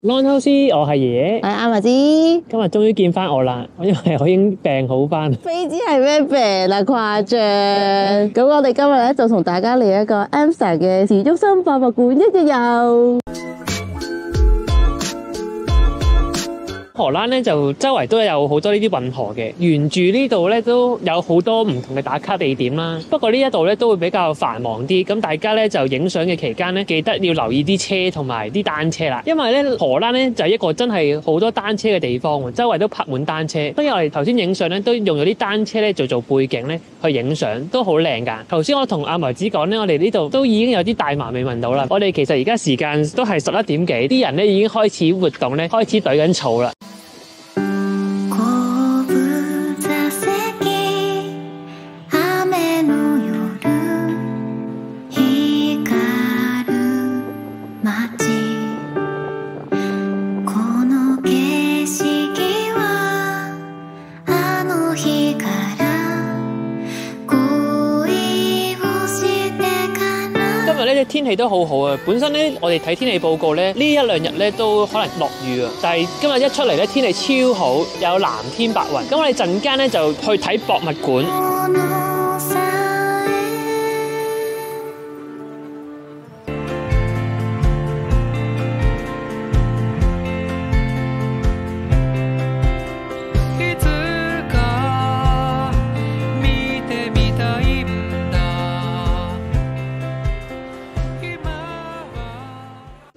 Long No See，我係爺爺，係阿嫲子，今日終於見翻我啦，因為我已經病好翻。飛機係咩病啊？誇張！咁我哋今日咧就同大家嚟一個 Amsterdam 嘅時足森博物館一日遊。荷蘭咧就周圍都有好多呢啲運河嘅，沿住呢度咧都有好多唔同嘅打卡地點啦。不過呢一度咧都會比較繁忙啲，咁大家咧就影相嘅期間咧，記得要留意啲車同埋啲單車啦。因為咧荷蘭咧就係一個真係好多單車嘅地方喎，周圍都泊滿單車。所以我哋頭先影相咧都用咗啲單車咧做背景咧去影相，都好靚㗎。頭先我同阿梅子講咧，我哋呢度都已經有啲大麻味聞到啦。我哋其實而家時間都係11點幾，啲人咧已經開始活動咧，開始隊緊草啦。天氣都好好啊！本身咧，我哋睇天氣報告咧，呢一兩日咧都可能落雨啊。但係今日一出嚟咧，天氣超好，有藍天白雲。咁我哋陣間咧就去睇博物館。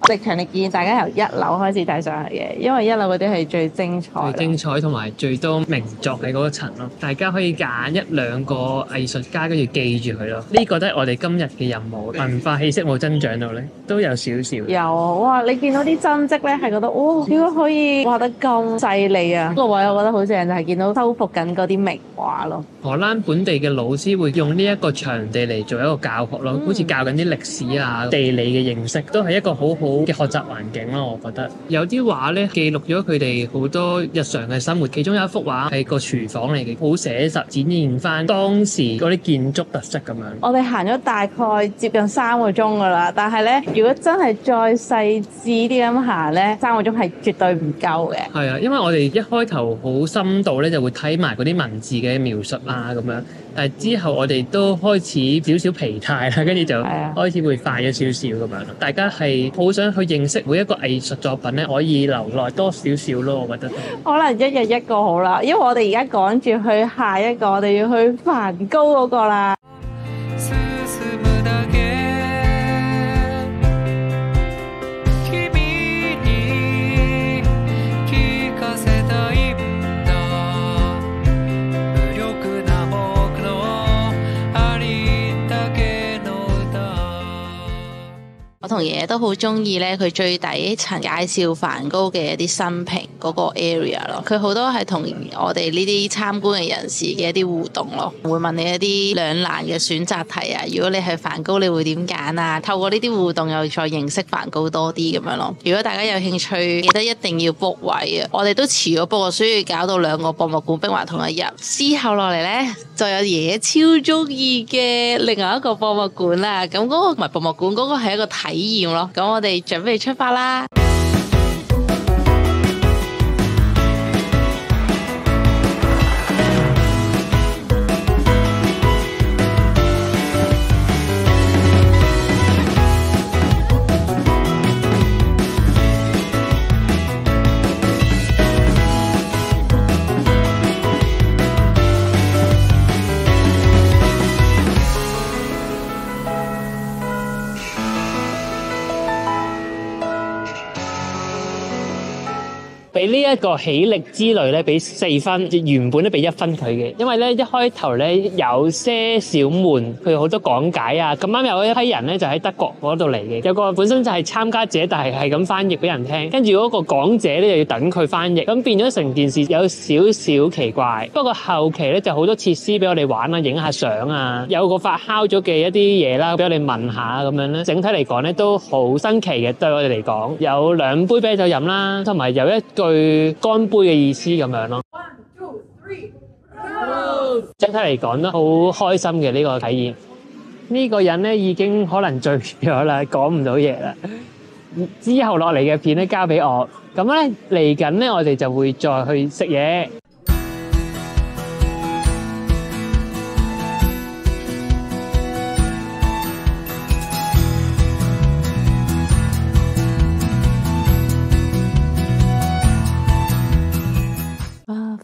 直強烈建議大家由1樓開始睇上去嘅，因為1樓嗰啲係最精彩、最精彩同埋最多名作喺嗰層咯。大家可以揀一兩個藝術家，跟住記住佢咯。呢個都係我哋今日嘅任務。文化氣息冇增長到咧，都有少少。有哇！你見到啲真跡咧，係覺得哇，點解可以畫得咁細膩啊？個位我覺得好正，就係見到修復緊嗰啲名畫咯。荷蘭本地嘅老師會用呢一個場地嚟做一個教學咯，好似教緊啲歷史啊、地理嘅認識，都係一個好好嘅學習環境咯。我覺得有啲畫咧記錄咗佢哋好多日常嘅生活，其中有一幅畫係個廚房嚟嘅，好寫實，展現翻當時嗰啲建築特色咁樣。我哋行咗大概接近3個鐘噶啦，但係咧，如果真係再細緻啲咁行咧，3個鐘係絕對唔夠嘅。係啊，因為我哋一開頭好深度咧，就會睇埋嗰啲文字嘅描述啊咁樣，但係之後我哋都開始少少疲態啦，跟住就開始會快咗少少咁樣咯。大家係好想去認識每一個藝術作品咧，可以留耐多少少咯，我覺得。可能一日一個好啦，因為我哋而家趕住去下一個，我哋要去梵高嗰個啦。我同爺爺都好中意咧，佢最底層介紹梵高嘅一啲生平嗰個 area 咯。佢好多係同我哋呢啲參觀嘅人士嘅一啲互動咯，會問你一啲兩難嘅選擇題啊。如果你係梵高，你會點揀啊？透過呢啲互動又再認識梵高多啲咁樣咯。如果大家有興趣，記得一定要 book 位啊！我哋都遲咗 book，所以搞到2個博物館並埋同一日。之後落嚟咧，就有爺爺超中意嘅另外一個博物館啦。咁嗰個唔係博物館，嗰個係一個體驗咯，咁我哋準備出發啦！俾呢一個喜力之旅咧，俾4分，原本都俾1分佢嘅，因為咧一開頭咧有些少悶，佢好多講解啊，咁啱有一批人咧就喺德國嗰度嚟嘅，有個本身就係參加者，但係咁翻譯俾人聽，跟住嗰個講者咧又要等佢翻譯，咁變咗成件事有少少奇怪。不過後期咧就好多設施俾我哋玩啊，影下相啊，有個發酵咗嘅一啲嘢啦，俾我哋聞下咁樣咧。整體嚟講咧都好新奇嘅，對我哋嚟講，有2杯啤酒飲啦，同埋有一句乾杯嘅意思咁樣咯。1, 2, 3, 整體嚟講都好開心嘅呢個體驗。呢個人咧已經可能醉咗啦，講唔到嘢啦。之後落嚟嘅片咧交俾我。咁咧嚟緊咧，我哋就會再去食嘢。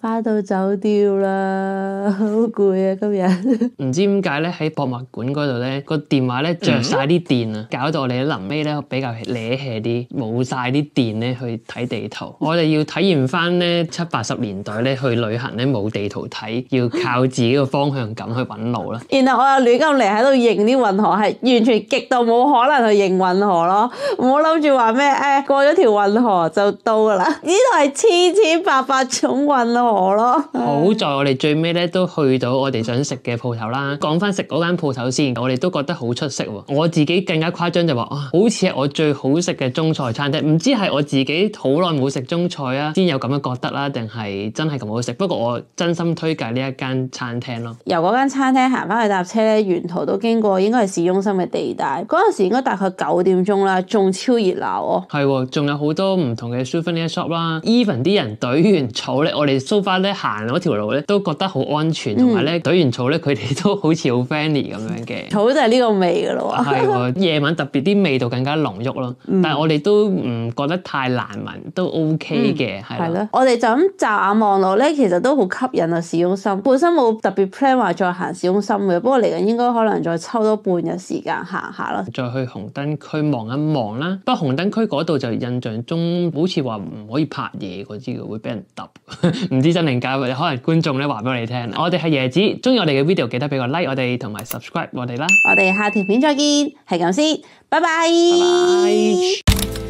花到走掉啦，好攰啊今日。唔知點解咧喺博物館嗰度咧個電話咧着晒啲電啊，搞到我哋臨尾咧比較攣氣啲，冇晒啲電咧去睇地圖。我哋要體驗翻咧70、80年代咧去旅行咧冇地圖睇，要靠自己個方向感去揾路啦。然後我又亂咁嚟喺度認啲運河，係完全極度冇可能去認運河咯。唔好諗住話咩過咗條運河就到噶啦，呢度係千千百百種運河咯。好在我哋最尾咧都去到我哋想食嘅鋪頭啦。講翻食嗰間鋪頭先，我哋都覺得好出色喎。我自己更加誇張就話好似係我最好食嘅中菜餐廳。唔知係我自己好耐冇食中菜啊，先有咁樣覺得啦，定係真係咁好食？不過我真心推介呢一間餐廳咯。由嗰間餐廳行翻去搭車咧，沿途都經過應該係市中心嘅地帶。嗰陣時應該大概9點鐘啦，仲超熱鬧喎。係喎，仲有好多唔同嘅 souvenir shop 啦。even 啲人懟完草咧，我哋 so far 咧行嗰條路咧都覺得好安全，同埋咧懟完草咧佢哋都好似好 friendly 咁樣嘅。草就係呢個味噶咯喎。係喎，夜晚特別啲味道更加濃郁咯。但係我哋都唔覺得太難聞，都 OK 嘅。係咯。我哋就咁驟眼望落咧，其實都好吸引啊！市中心本身冇特別 plan 話再行市中心嘅，不過嚟緊應該可能再抽多半日時間行下咯。再去紅燈區望一望啦。不過紅燈區嗰度就印象中好似話唔可以拍嘢嗰啲嘅，會俾人揼。唔知真定假，或者可能觀眾咧話俾我哋聽。我哋係椰子，中意我哋嘅 video 記得俾個 like 我哋，同埋 subscribe 我哋啦。我哋下條片再見，係咁先，拜拜。拜拜。